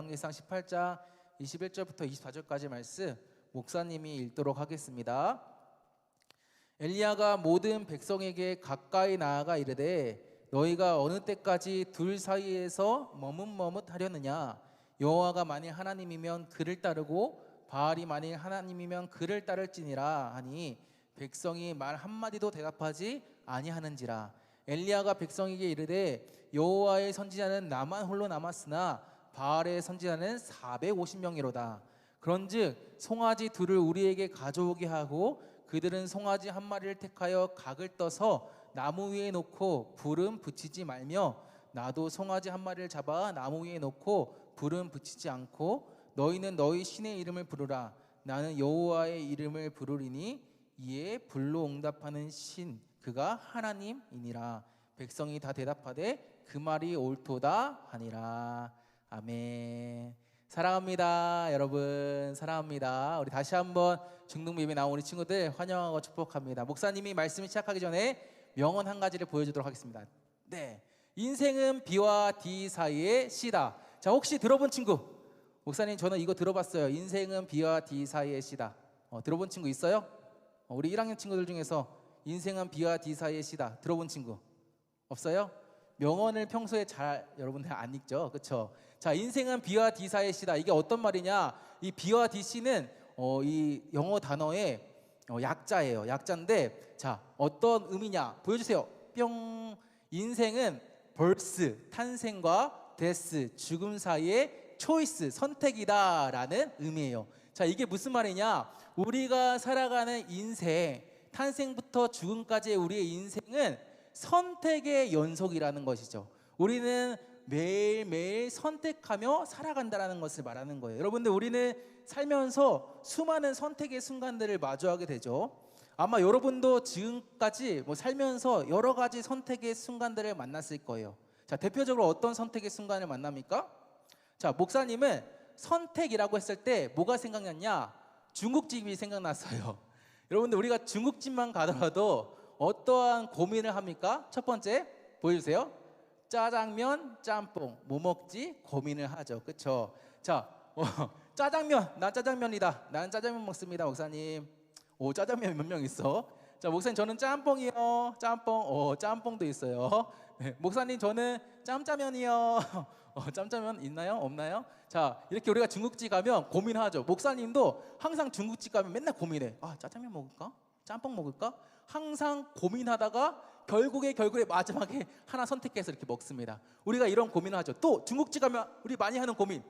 사무엘상 18장 21절부터 24절까지 말씀 목사님이 읽도록 하겠습니다. 엘리야가 모든 백성에게 가까이 나아가 이르되 너희가 어느 때까지 둘 사이에서 머뭇머뭇하려느냐. 여호와가 만일 하나님이면 그를 따르고 바알이 만일 하나님이면 그를 따를지니라 하니 백성이 말 한마디도 대답하지 아니하는지라. 엘리야가 백성에게 이르되 여호와의 선지자는 나만 홀로 남았으나 바알의 선지자는 450명이로다. 그런즉 송아지 둘을 우리에게 가져오게 하고 그들은 송아지 한 마리를 택하여 각을 떠서 나무 위에 놓고 불은 붙이지 말며 나도 송아지 한 마리를 잡아 나무 위에 놓고 불은 붙이지 않고 너희는 너희 신의 이름을 부르라. 나는 여호와의 이름을 부르리니 이에 불로 응답하는 신 그가 하나님이니라. 백성이 다 대답하되 그 말이 옳도다 하니라. 아멘. 사랑합니다 여러분, 사랑합니다. 우리 다시 한번 중등부 예배 나온 우리 친구들 환영하고 축복합니다. 목사님이 말씀을 시작하기 전에 명언 한 가지를 보여주도록 하겠습니다. 네, 인생은 B와 D 사이의 C다. 자, 혹시 들어본 친구? 목사님 저는 이거 들어봤어요. 인생은 B와 D 사이의 C다. 들어본 친구 있어요? 우리 1학년 친구들 중에서 인생은 B와 D 사이의 C다 들어본 친구 없어요? 명언을 평소에 잘 여러분들 안 읽죠, 그렇죠? 자, 인생은 B와 D 사이의 C다. 이게 어떤 말이냐? 이 B와 D, C는 이 영어 단어의 약자예요. 약자인데, 자, 어떤 의미냐? 보여주세요. 뿅. 인생은 birth, 탄생과 death, 죽음 사이의 choice, 선택이다라는 의미예요. 자, 이게 무슨 말이냐? 우리가 살아가는 인생, 탄생부터 죽음까지의 우리의 인생은 선택의 연속이라는 것이죠. 우리는 매일매일 선택하며 살아간다는 것을 말하는 거예요. 여러분들, 우리는 살면서 수많은 선택의 순간들을 마주하게 되죠. 아마 여러분도 지금까지 살면서 여러 가지 선택의 순간들을 만났을 거예요. 자, 대표적으로 어떤 선택의 순간을 만납니까? 자, 목사님은 선택이라고 했을 때 뭐가 생각났냐? 중국집이 생각났어요. 여러분들, 우리가 중국집만 가더라도 어떠한 고민을 합니까? 첫 번째 보여주세요. 짜장면, 짬뽕 뭐 먹지? 고민을 하죠, 그렇죠? 자, 짜장면, 난 짜장면이다. 나는 짜장면 먹습니다. 목사님, 오, 짜장면 몇 명 있어? 자, 목사님 저는 짬뽕이요. 짬뽕, 짬뽕도 있어요. 네, 목사님 저는 짬짜면이요. 짬짜면 있나요? 없나요? 자, 이렇게 우리가 중국집 가면 고민하죠. 목사님도 항상 중국집 가면 맨날 고민해. 아, 짜장면 먹을까? 짬뽕 먹을까? 항상 고민하다가 결국에 마지막에 하나 선택해서 이렇게 먹습니다. 우리가 이런 고민을 하죠. 또 중국집 가면 우리 많이 하는 고민,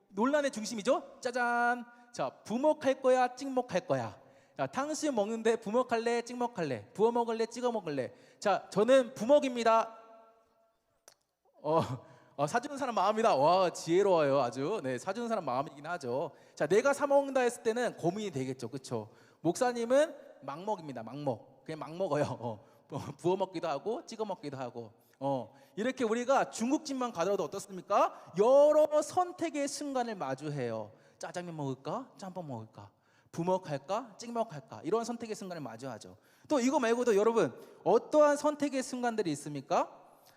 논란의 중심이죠. 짜잔. 자, 부먹할 거야, 찍먹할 거야. 자, 탕수육 먹는데 부먹할래, 찍먹할래? 부어 먹을래, 찍어 먹을래? 자, 저는 부먹입니다. 사주는 사람 마음이다. 와, 지혜로워요, 아주. 네, 사주는 사람 마음이긴 하죠. 자, 내가 사 먹는다 했을 때는 고민이 되겠죠, 그렇죠? 목사님은 막 먹입니다. 막 먹. 그냥 막 먹어요. 부어 먹기도 하고 찍어 먹기도 하고. 이렇게 우리가 중국집만 가더라도 어떻습니까? 여러 선택의 순간을 마주해요. 짜장면 먹을까? 짬뽕 먹을까? 부먹할까? 찍먹할까? 이런 선택의 순간을 마주하죠. 또 이거 말고도 여러분, 어떠한 선택의 순간들이 있습니까?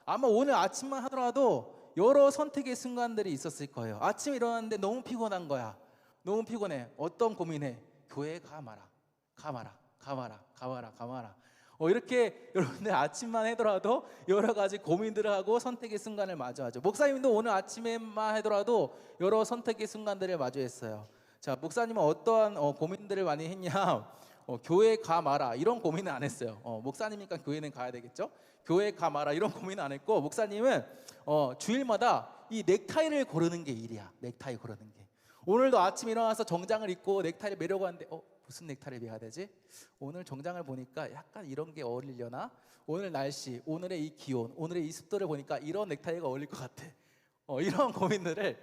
아마 오늘 아침만 하더라도 여러 선택의 순간들이 있었을 거예요. 아침에 일어났는데 너무 피곤한 거야. 너무 피곤해. 어떤 고민해? 교회 가마라. 이렇게 여러분들 아침만 하더라도 여러 가지 고민들을 하고 선택의 순간을 마주하죠. 목사님도 오늘 아침에만 하더라도 여러 선택의 순간들을 마주했어요. 자, 목사님은 어떠한 고민들을 많이 했냐? 교회 가 마라 이런 고민은 안 했어요. 목사님이니까 교회는 가야 되겠죠? 교회 가 마라 이런 고민은 안 했고, 목사님은 주일마다 이 넥타이를 고르는 게 일이야. 넥타이 고르는 게. 오늘도 아침 일어나서 정장을 입고 넥타이를 매려고 하는데 무슨 넥타이를 매야 되지? 오늘 정장을 보니까 약간 이런 게 어울리려나? 오늘 날씨, 오늘의 이 기온, 오늘의 이 습도를 보니까 이런 넥타이가 어울릴 것 같아. 이런 고민들을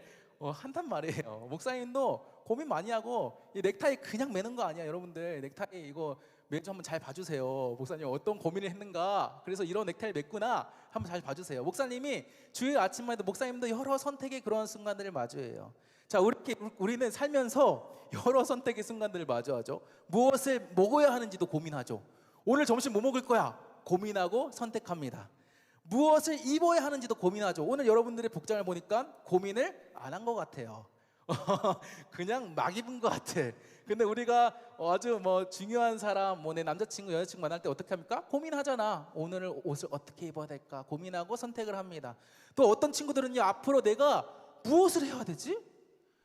한단 말이에요. 목사님도 고민 많이 하고, 이 넥타이 그냥 매는 거 아니야. 여러분들 넥타이 이거 매주 한번 잘 봐주세요. 목사님 어떤 고민을 했는가, 그래서 이런 넥타이를 맸구나 한번 잘 봐주세요. 목사님이 주일 아침만 해도 목사님도 여러 선택의 그런 순간들을 마주해요. 자, 우리는 살면서 여러 선택의 순간들을 마주하죠. 무엇을 먹어야 하는지도 고민하죠. 오늘 점심 뭐 먹을 거야? 고민하고 선택합니다. 무엇을 입어야 하는지도 고민하죠. 오늘 여러분들의 복장을 보니까 고민을 안 한 것 같아요. 그냥 막 입은 것 같아. 근데 우리가 아주 중요한 사람, 내 남자친구, 여자친구 만날 때 어떻게 합니까? 고민하잖아. 오늘 옷을 어떻게 입어야 될까 고민하고 선택을 합니다. 또 어떤 친구들은요, 앞으로 내가 무엇을 해야 되지?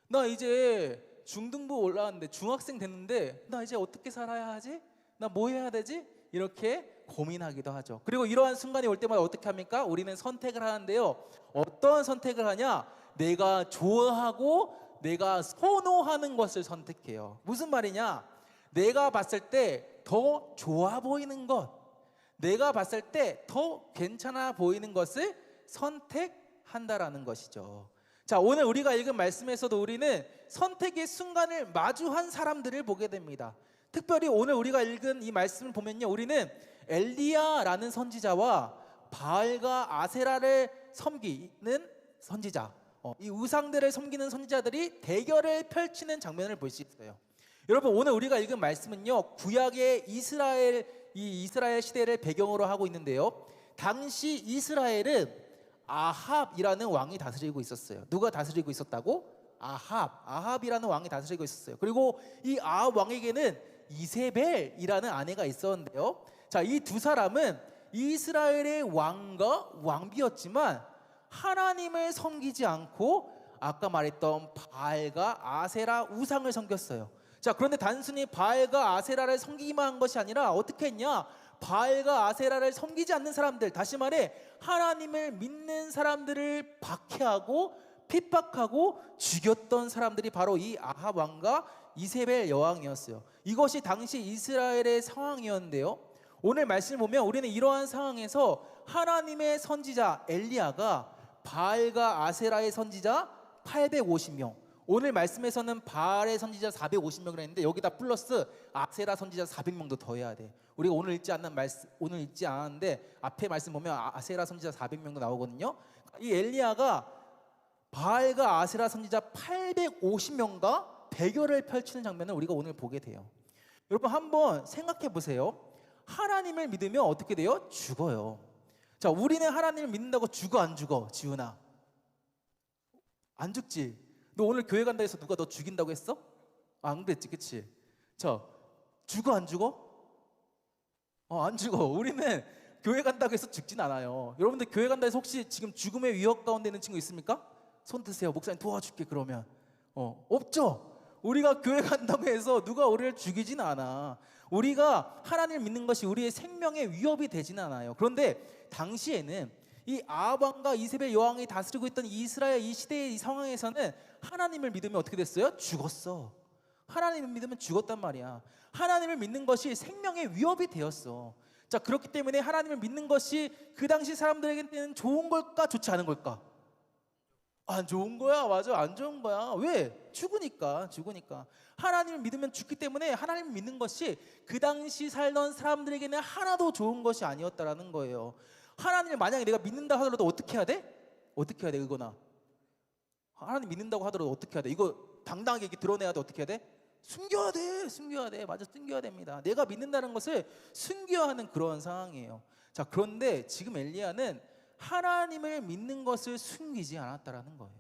나 이제 중등부 올라왔는데, 중학생 됐는데, 나 이제 어떻게 살아야 하지? 나 뭐 해야 되지? 이렇게 고민하기도 하죠. 그리고 이러한 순간이 올 때마다 어떻게 합니까? 우리는 선택을 하는데요, 어떤 선택을 하냐? 내가 좋아하고 내가 선호하는 것을 선택해요. 무슨 말이냐? 내가 봤을 때 더 좋아 보이는 것, 내가 봤을 때 더 괜찮아 보이는 것을 선택한다라는 것이죠. 자, 오늘 우리가 읽은 말씀에서도 우리는 선택의 순간을 마주한 사람들을 보게 됩니다. 특별히 오늘 우리가 읽은 이 말씀을 보면요, 우리는 엘리야라는 선지자와 바알과 아세라를 섬기는 선지자, 이 우상들을 섬기는 선지자들이 대결을 펼치는 장면을 볼 수 있어요. 여러분, 오늘 우리가 읽은 말씀은요, 구약의 이스라엘 시대를 배경으로 하고 있는데요, 당시 이스라엘은 아합이라는 왕이 다스리고 있었어요. 누가 다스리고 있었다고? 아합이라는 왕이 다스리고 있었어요. 그리고 이 아합 왕에게는 이세벨이라는 아내가 있었는데요, 자, 이 두 사람은 이스라엘의 왕과 왕비였지만 하나님을 섬기지 않고 아까 말했던 바알과 아세라 우상을 섬겼어요. 자, 그런데 단순히 바알과 아세라를 섬기기만 한 것이 아니라 어떻게 했냐? 바알과 아세라를 섬기지 않는 사람들, 다시 말해 하나님을 믿는 사람들을 박해하고 핍박하고 죽였던 사람들이 바로 이 아합 왕과 이세벨 여왕이었어요. 이것이 당시 이스라엘의 상황이었는데요, 오늘 말씀을 보면 우리는 이러한 상황에서 하나님의 선지자 엘리야가 바알과 아세라의 선지자 850명, 오늘 말씀에서는 바알의 선지자 450명이라 했는데 여기다 플러스 아세라 선지자 400명도 더해야 돼. 우리가 오늘 읽지 않았는데 앞에 말씀 보면 아세라 선지자 400명도 나오거든요. 이 엘리야가 바알과 아세라 선지자 850명과 대결을 펼치는 장면을 우리가 오늘 보게 돼요. 여러분, 한번 생각해 보세요. 하나님을 믿으면 어떻게 돼요? 죽어요. 자, 우리는 하나님을 믿는다고 죽어 안 죽어? 지훈아, 안 죽지. 너 오늘 교회 간다 해서 누가 너 죽인다고 했어? 안 그랬지, 그치? 자, 죽어 안 죽어? 안 죽어. 우리는 교회 간다고 해서 죽진 않아요. 여러분들 교회 간다 해서 혹시 지금 죽음의 위협 가운데 있는 친구 있습니까? 손 드세요. 목사님 도와줄게. 그러면 없죠. 우리가 교회 간다고 해서 누가 우리를 죽이진 않아. 우리가 하나님을 믿는 것이 우리의 생명의 위협이 되진 않아요. 그런데 당시에는 이 아합 왕과 이세벨 여왕이 다스리고 있던 이스라엘 이 시대의 이 상황에서는 하나님을 믿으면 어떻게 됐어요? 죽었어. 하나님을 믿으면 죽었단 말이야. 하나님을 믿는 것이 생명의 위협이 되었어. 자, 그렇기 때문에 하나님을 믿는 것이 그 당시 사람들에게는 좋은 걸까, 좋지 않은 걸까? 안 좋은 거야. 맞아, 안 좋은 거야. 왜? 죽으니까. 하나님을 믿으면 죽기 때문에 하나님을 믿는 것이 그 당시 살던 사람들에게는 하나도 좋은 것이 아니었다라는 거예요. 하나님을 만약에 내가 믿는다 하더라도 어떻게 해야 돼? 어떻게 해야 돼? 이거나 하나님 믿는다고 하더라도 어떻게 해야 돼? 이거 당당하게 이렇게 드러내야 돼? 어떻게 해야 돼? 숨겨야 돼. 맞아, 숨겨야 됩니다. 내가 믿는다는 것을 숨겨야 하는 그런 상황이에요. 자, 그런데 지금 엘리야는 하나님을 믿는 것을 숨기지 않았다라는 거예요.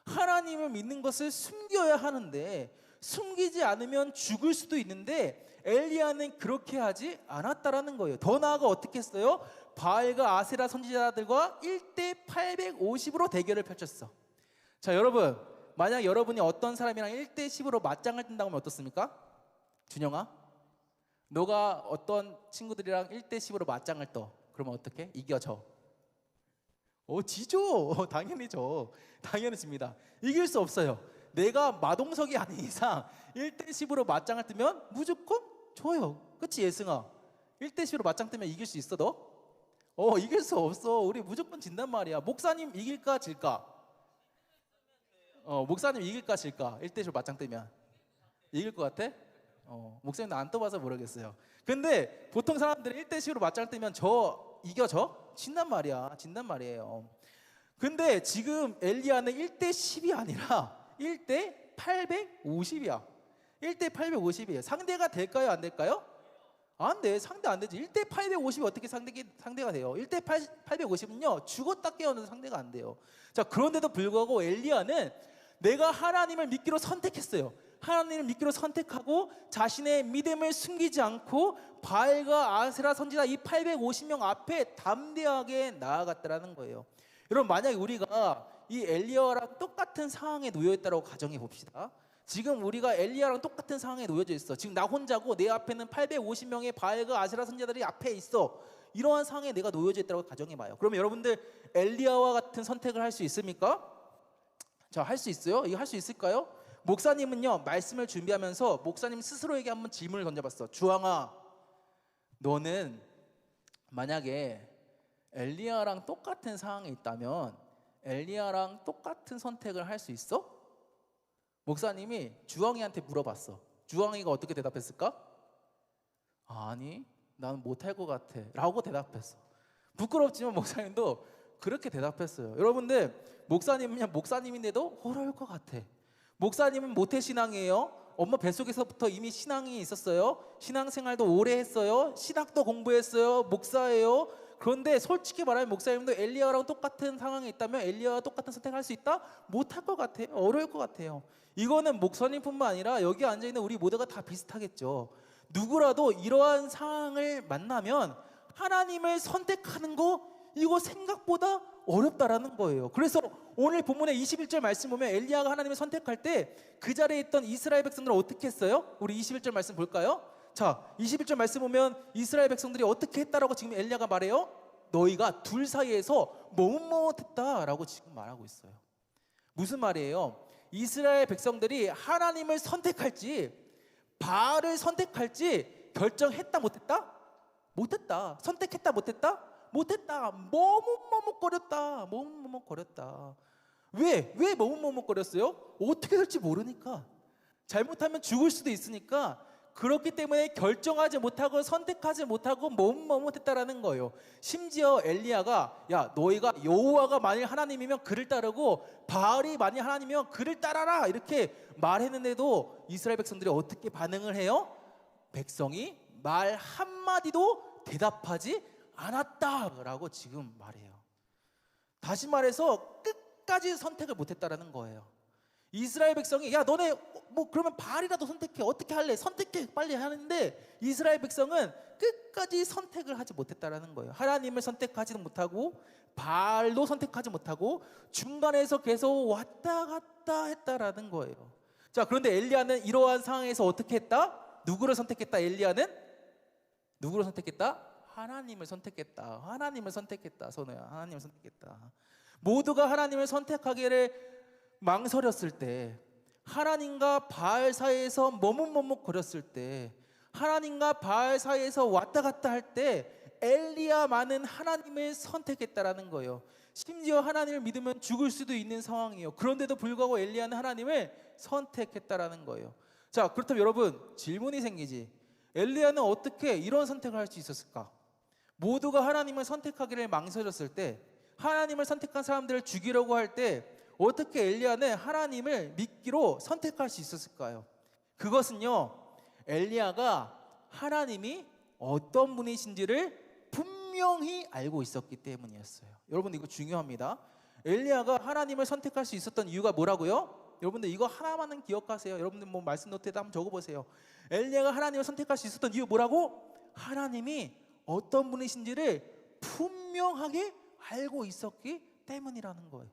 하나님을 믿는 것을 숨겨야 하는데 숨기지 않으면 죽을 수도 있는데 엘리야는 그렇게 하지 않았다라는 거예요. 더 나아가 어떻게 했어요? 바알과 아세라 선지자들과 1대 850으로 대결을 펼쳤어. 자, 여러분, 만약 여러분이 어떤 사람이랑 1대 10으로 맞짱을 뜬다고 하면 어떻습니까? 준영아, 너가 어떤 친구들이랑 1대 10으로 맞짱을 떠. 그러면 어떻게? 이겨져. 지죠. 당연히 집니다. 이길 수 없어요. 내가 마동석이 아닌 이상 1대 10으로 맞짱을 뜨면 무조건 져요. 그치, 예승아? 1대 10으로 맞짱 뜨면 이길 수 있어, 너? 이길 수 없어. 우리 무조건 진단 말이야. 목사님 이길까 질까? 목사님 이길까 질까? 1대 10으로 맞짱 뜨면 이길 것 같아? 목사님도 안 떠봐서 모르겠어요. 근데 보통 사람들이 1대 10으로 맞짱 뜨면 이겨져? 진단 말이에요. 근데 지금 엘리야는 1대 10이 아니라 1대 850이야. 1대 850이에요. 상대가 될까요, 안 될까요? 안 돼. 상대 안 되지. 1대 850이 어떻게 상대가 돼요? 1대 850은요 죽었다 깨어나는 상대가 안 돼요. 자, 그런데도 불구하고 엘리야는 내가 하나님을 믿기로 선택했어요. 하나님을 믿기로 선택하고 자신의 믿음을 숨기지 않고 바알과 아세라 선지자 이 850명 앞에 담대하게 나아갔다라는 거예요. 여러분, 만약에 우리가 이 엘리야랑 똑같은 상황에 놓여 있다고 가정해 봅시다. 지금 우리가 엘리야랑 똑같은 상황에 놓여져 있어. 지금 나 혼자고 내 앞에는 850명의 바알과 아세라 선지자들이 앞에 있어. 이러한 상황에 내가 놓여져 있다고 가정해 봐요. 그러면 여러분들 엘리야와 같은 선택을 할 수 있습니까? 자, 할 수 있어요? 이거 할 수 있을까요? 목사님은요 말씀을 준비하면서 목사님 스스로에게 한번 질문을 던져봤어. 주황아, 너는 만약에 엘리야랑 똑같은 상황에 있다면 엘리야랑 똑같은 선택을 할 수 있어? 목사님이 주황이한테 물어봤어. 주황이가 어떻게 대답했을까? 아니, 나는 못할 것 같아 라고 대답했어. 부끄럽지만 목사님도 그렇게 대답했어요. 여러분들, 목사님은 목사님인데도 어려울 것 같아. 목사님은 모태신앙이에요. 엄마 뱃속에서부터 이미 신앙이 있었어요. 신앙생활도 오래 했어요. 신학도 공부했어요. 목사예요. 그런데 솔직히 말하면 목사님도 엘리야랑 똑같은 상황에 있다면 엘리야와 똑같은 선택할 수 있다? 못할 것 같아요. 어려울 것 같아요. 이거는 목사님뿐만 아니라 여기 앉아있는 우리 모두가 다 비슷하겠죠. 누구라도 이러한 상황을 만나면 하나님을 선택하는 거 이거 생각보다 어렵다라는 거예요. 그래서 오늘 본문의 21절 말씀 보면 엘리야가 하나님을 선택할 때 그 자리에 있던 이스라엘 백성들은 어떻게 했어요? 우리 21절 말씀 볼까요? 자, 21절 말씀 보면 이스라엘 백성들이 어떻게 했다라고 지금 엘리야가 말해요? 너희가 둘 사이에서 머뭇머뭇했다라고 지금 말하고 있어요. 무슨 말이에요? 이스라엘 백성들이 하나님을 선택할지 바알을 선택할지 결정했다 못했다? 못했다. 선택했다 못했다? 못했다. 머뭇머뭇거렸다. 왜 머뭇머뭇거렸어요? 어떻게 될지 모르니까. 잘못하면 죽을 수도 있으니까. 그렇기 때문에 결정하지 못하고 선택하지 못하고 머뭇머뭇했다라는 거예요. 심지어 엘리야가 야, 너희가 여호와가 만일 하나님이면 그를 따르고 바알이 만일 하나님이면 그를 따라라 이렇게 말했는데도 이스라엘 백성들이 어떻게 반응을 해요? 백성이 말 한마디도 대답하지 않았다라고 지금 말해요. 다시 말해서 끝까지 선택을 못했다라는 거예요. 이스라엘 백성이 야, 너네 뭐 그러면 바알이라도 선택해. 어떻게 할래? 선택해 빨리 하는데 이스라엘 백성은 끝까지 선택을 하지 못했다라는 거예요. 하나님을 선택하지도 못하고 바알도 선택하지 못하고 중간에서 계속 왔다 갔다 했다라는 거예요. 자, 그런데 엘리야는 이러한 상황에서 어떻게 했다? 누구를 선택했다? 엘리야는 누구를 선택했다? 하나님을 선택했다. 하나님을 선택했다. 선우야, 하나님을 선택했다. 모두가 하나님을 선택하기를 망설였을 때, 하나님과 바알 사이에서 머뭇머뭇거렸을 때, 하나님과 바알 사이에서 왔다 갔다 할 때 엘리야만은 하나님을 선택했다라는 거예요. 심지어 하나님을 믿으면 죽을 수도 있는 상황이에요. 그런데도 불구하고 엘리야는 하나님을 선택했다라는 거예요. 자, 그렇다면 여러분 질문이 생기지. 엘리야는 어떻게 이런 선택을 할 수 있었을까? 모두가 하나님을 선택하기를 망설였을 때, 하나님을 선택한 사람들을 죽이려고 할 때 어떻게 엘리야는 하나님을 믿기로 선택할 수 있었을까요? 그것은요, 엘리야가 하나님이 어떤 분이신지를 분명히 알고 있었기 때문이었어요. 여러분, 이거 중요합니다. 엘리야가 하나님을 선택할 수 있었던 이유가 뭐라고요? 여러분들 이거 하나만은 기억하세요. 여러분들 뭐 말씀 노트에다 한번 적어보세요. 엘리야가 하나님을 선택할 수 있었던 이유 뭐라고? 하나님이 어떤 분이신지를 분명하게 알고 있었기 때문이라는 거예요.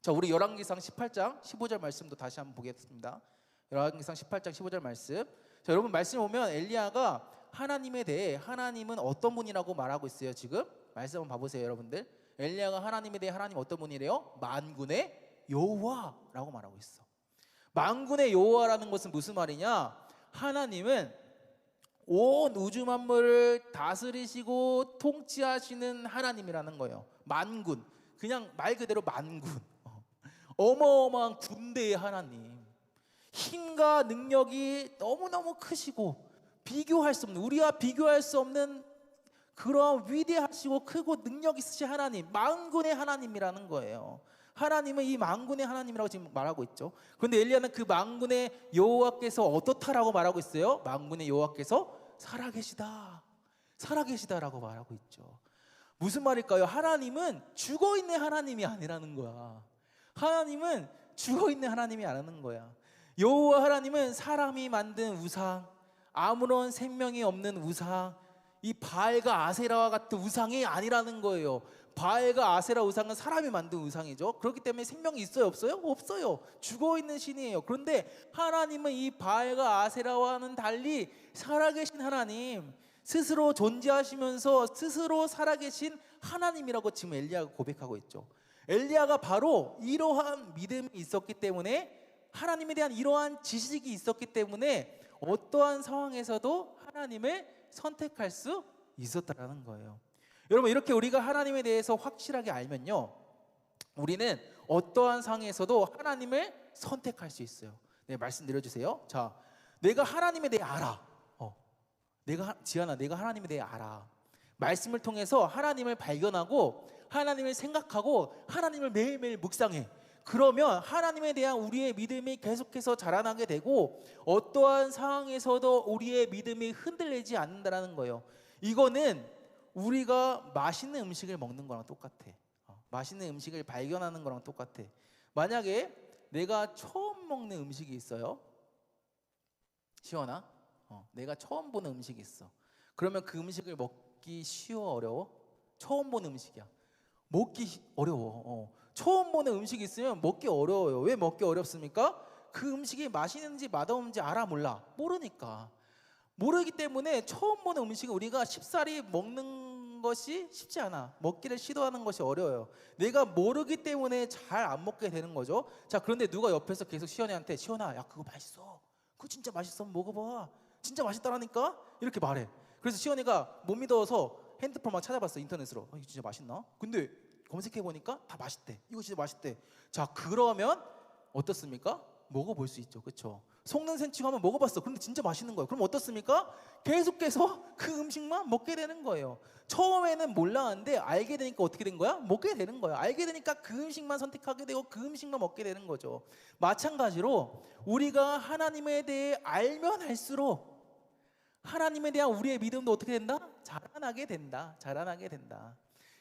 자, 우리 열왕기상 18장 15절 말씀도 다시 한번 보겠습니다. 열왕기상 18장 15절 말씀. 자, 여러분 말씀 보면 엘리야가 하나님에 대해 하나님은 어떤 분이라고 말하고 있어요. 지금 말씀 한번 봐보세요. 여러분들, 엘리야가 하나님에 대해 하나님 어떤 분이래요? 만군의 여호와라고 말하고 있어. 만군의 여호와라는 것은 무슨 말이냐? 하나님은 온 우주 만물을 다스리시고 통치하시는 하나님이라는 거예요. 만군, 그냥 말 그대로 만군, 어마어마한 군대의 하나님. 힘과 능력이 너무너무 크시고 비교할 수 없는, 우리와 비교할 수 없는 그런 위대하시고 크고 능력 있으신 하나님, 만군의 하나님이라는 거예요. 하나님은 이 만군의 하나님이라고 지금 말하고 있죠. 그런데 엘리야는 그 만군의 여호와께서 어떻다라고 말하고 있어요. 만군의 여호와께서 살아계시다라고 말하고 있죠. 무슨 말일까요? 하나님은 죽어있는 하나님이 아니라는 거야. 하나님은 죽어있는 하나님이 아니라는 거야. 여호와 하나님은 사람이 만든 우상, 아무런 생명이 없는 우상, 이 바알과 아세라와 같은 우상이 아니라는 거예요. 바알과 아세라 우상은 사람이 만든 우상이죠. 그렇기 때문에 생명이 있어요, 없어요? 없어요. 죽어있는 신이에요. 그런데 하나님은 이 바알과 아세라와는 달리 살아계신 하나님, 스스로 존재하시면서 스스로 살아계신 하나님이라고 지금 엘리야가 고백하고 있죠. 엘리야가 바로 이러한 믿음이 있었기 때문에, 하나님에 대한 이러한 지식이 있었기 때문에 어떠한 상황에서도 하나님을 선택할 수 있었다는 거예요. 여러분, 이렇게 우리가 하나님에 대해서 확실하게 알면요, 우리는 어떠한 상황에서도 하나님을 선택할 수 있어요. 네, 말씀 드려주세요. 자, 내가 하나님에 대해 알아. 지안아, 내가 하나님에 대해 알아. 말씀을 통해서 하나님을 발견하고 하나님을 생각하고 하나님을 매일매일 묵상해. 그러면 하나님에 대한 우리의 믿음이 계속해서 자라나게 되고 어떠한 상황에서도 우리의 믿음이 흔들리지 않는다는 거예요. 이거는 우리가 맛있는 음식을 먹는 거랑 똑같아. 맛있는 음식을 발견하는 거랑 똑같아. 만약에 내가 처음 먹는 음식이 있어요. 시원아? 내가 처음 보는 음식이 있어. 그러면 그 음식을 먹기 쉬워, 어려워? 처음 보는 음식이야. 먹기 어려워. 처음 보는 음식이 있으면 먹기 어려워요. 왜 먹기 어렵습니까? 그 음식이 맛있는지 맛없는지 알아, 몰라? 모르니까. 모르기 때문에 처음 보는 음식을 우리가 쉽사리 먹는 것이 쉽지 않아. 먹기를 시도하는 것이 어려워요. 내가 모르기 때문에 잘 안 먹게 되는 거죠. 자, 그런데 누가 옆에서 계속 시연이한테, 시연아, 야, 그거 맛있어. 그거 진짜 맛있어. 먹어봐. 진짜 맛있다라니까? 이렇게 말해. 그래서 시연이가 못 믿어서 핸드폰 막 찾아봤어, 인터넷으로. 이거 진짜 맛있나? 근데 검색해보니까 다 맛있대. 이거 진짜 맛있대. 자, 그러면 어떻습니까? 먹어볼 수 있죠. 그렇죠? 속는 생치고 한번 먹어봤어. 그런데 진짜 맛있는 거예요. 그럼 어떻습니까? 계속해서 그 음식만 먹게 되는 거예요. 처음에는 몰랐는데 알게 되니까 어떻게 된 거야? 먹게 되는 거야. 알게 되니까 그 음식만 선택하게 되고 그 음식만 먹게 되는 거죠. 마찬가지로 우리가 하나님에 대해 알면 알수록 하나님에 대한 우리의 믿음도 어떻게 된다? 자라나게 된다.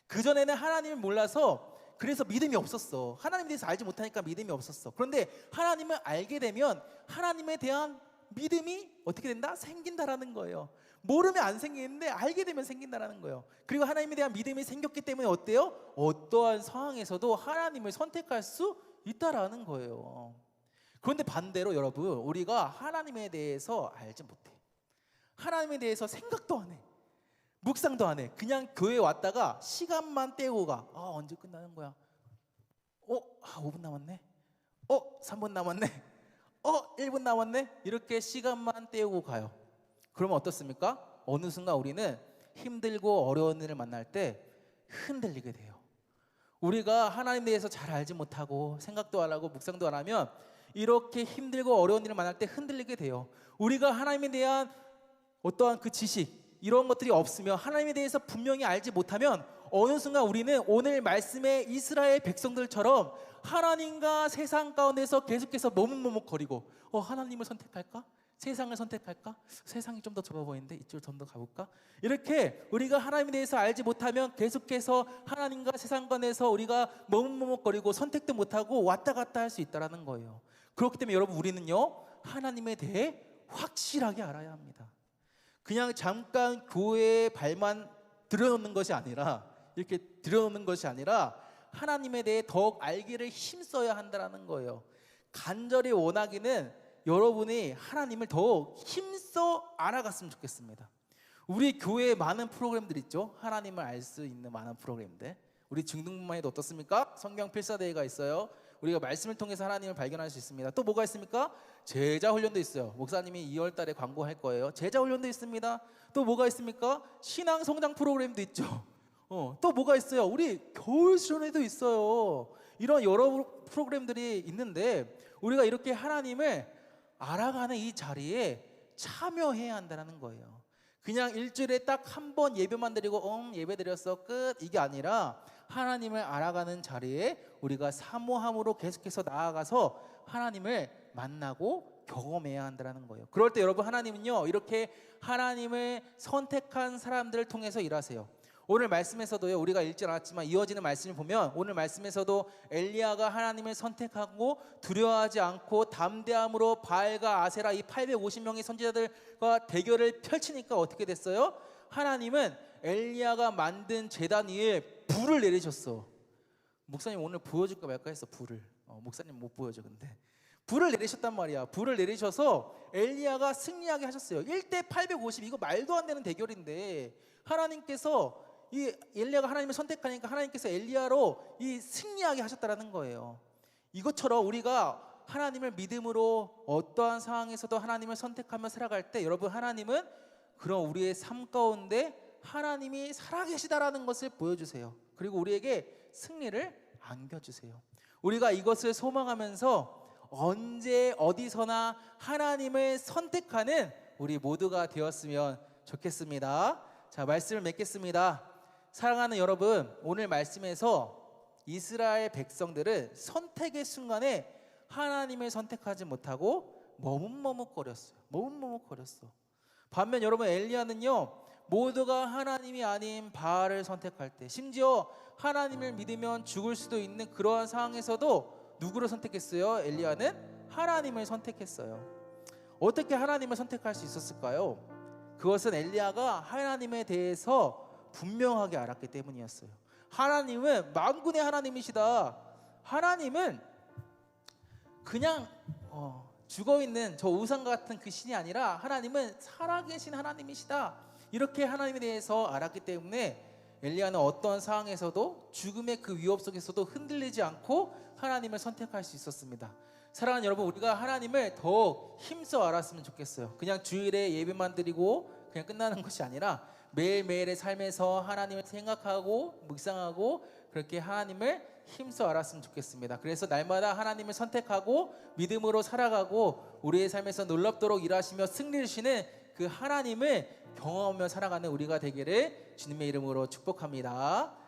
그전에는 하나님을 몰라서 그래서 믿음이 없었어. 하나님에 대해서 알지 못하니까 믿음이 없었어. 그런데 하나님을 알게 되면 하나님에 대한 믿음이 어떻게 된다? 생긴다라는 거예요. 모르면 안 생기는데 알게 되면 생긴다라는 거예요. 그리고 하나님에 대한 믿음이 생겼기 때문에 어때요? 어떠한 상황에서도 하나님을 선택할 수 있다라는 거예요. 그런데 반대로 여러분, 우리가 하나님에 대해서 알지 못해. 하나님에 대해서 생각도 안 해. 묵상도 안 해. 그냥 교회 왔다가 시간만 때우고 가. 언제 끝나는 거야? 5분 남았네. 3분 남았네. 1분 남았네. 이렇게 시간만 때우고 가요. 그러면 어떻습니까? 어느 순간 우리는 힘들고 어려운 일을 만날 때 흔들리게 돼요. 우리가 하나님에 대해서 잘 알지 못하고 생각도 안 하고 묵상도 안 하면 이렇게 힘들고 어려운 일을 만날 때 흔들리게 돼요. 우리가 하나님에 대한 어떠한 그 지식, 이런 것들이 없으면, 하나님에 대해서 분명히 알지 못하면 어느 순간 우리는 오늘 말씀의 이스라엘 백성들처럼 하나님과 세상 가운데서 계속해서 머뭇머뭇거리고 하나님을 선택할까? 세상을 선택할까? 세상이 좀 더 좁아 보이는데 이쪽으로 좀 더 가볼까? 이렇게 우리가 하나님에 대해서 알지 못하면 계속해서 하나님과 세상 간에서 우리가 머뭇머뭇거리고 선택도 못하고 왔다 갔다 할 수 있다는 거예요. 그렇기 때문에 여러분, 우리는요, 하나님에 대해 확실하게 알아야 합니다. 그냥 잠깐 교회에 발만 들여놓는 것이 아니라, 이렇게 들여놓는 것이 아니라 하나님에 대해 더욱 알기를 힘써야 한다는 거예요. 간절히 원하기는 여러분이 하나님을 더욱 힘써 알아갔으면 좋겠습니다. 우리 교회에 많은 프로그램들 있죠. 하나님을 알 수 있는 많은 프로그램들. 우리 중등부만 해도 어떻습니까? 성경 필사대회가 있어요. 우리가 말씀을 통해서 하나님을 발견할 수 있습니다. 또 뭐가 있습니까? 제자 훈련도 있어요. 목사님이 2월 달에 광고할 거예요. 제자 훈련도 있습니다. 또 뭐가 있습니까? 신앙 성장 프로그램도 있죠. 또 뭐가 있어요? 우리 겨울 수련회도 있어요. 이런 여러 프로그램들이 있는데 우리가 이렇게 하나님을 알아가는 이 자리에 참여해야 한다는 거예요. 그냥 일주일에 딱 한 번 예배만 드리고 예배 드렸어 끝, 이게 아니라 하나님을 알아가는 자리에 우리가 사모함으로 계속해서 나아가서 하나님을 만나고 경험해야 한다는 거예요. 그럴 때 여러분 하나님은요 이렇게 하나님을 선택한 사람들을 통해서 일하세요. 오늘 말씀에서도요 우리가 읽지 않았지만 이어지는 말씀을 보면 오늘 말씀에서도 엘리야가 하나님을 선택하고 두려워하지 않고 담대함으로 바알과 아세라 이 850명의 선지자들과 대결을 펼치니까 어떻게 됐어요? 하나님은 엘리야가 만든 제단 위에 불을 내리셨어. 목사님 오늘 보여줄까 말까 했어. 불을 목사님 못 보여줘. 근데 불을 내리셨단 말이야. 불을 내리셔서 엘리야가 승리하게 하셨어요. 1대 850 이거 말도 안 되는 대결인데 하나님께서 이 엘리야가 하나님을 선택하니까 하나님께서 엘리야로 이 승리하게 하셨다라는 거예요. 이것처럼 우리가 하나님을 믿음으로 어떠한 상황에서도 하나님을 선택하며 살아갈 때 여러분 하나님은 그런 우리의 삶 가운데 하나님이 살아계시다라는 것을 보여주세요. 그리고 우리에게 승리를 안겨주세요. 우리가 이것을 소망하면서 언제 어디서나 하나님을 선택하는 우리 모두가 되었으면 좋겠습니다. 자, 말씀을 맺겠습니다. 사랑하는 여러분, 오늘 말씀에서 이스라엘 백성들은 선택의 순간에 하나님을 선택하지 못하고 머뭇머뭇거렸어요. 머뭇머뭇거렸어. 반면 여러분 엘리야는요 모두가 하나님이 아닌 바알을 선택할 때 심지어 하나님을 믿으면 죽을 수도 있는 그러한 상황에서도 누구를 선택했어요? 엘리야는 하나님을 선택했어요. 어떻게 하나님을 선택할 수 있었을까요? 그것은 엘리야가 하나님에 대해서 분명하게 알았기 때문이었어요. 하나님은 만군의 하나님이시다. 하나님은 그냥 죽어있는 저 우상 같은 그 신이 아니라 하나님은 살아계신 하나님이시다. 이렇게 하나님에 대해서 알았기 때문에 엘리야는 어떤 상황에서도 죽음의 그 위협 속에서도 흔들리지 않고 하나님을 선택할 수 있었습니다. 사랑하는 여러분, 우리가 하나님을 더욱 힘써 알았으면 좋겠어요. 그냥 주일에 예배만 드리고 그냥 끝나는 것이 아니라 매일매일의 삶에서 하나님을 생각하고 묵상하고 그렇게 하나님을 힘써 알았으면 좋겠습니다. 그래서 날마다 하나님을 선택하고 믿음으로 살아가고 우리의 삶에서 놀랍도록 일하시며 승리를 주시는 그 하나님을 경험하며 살아가는 우리가 되기를 주님의 이름으로 축복합니다.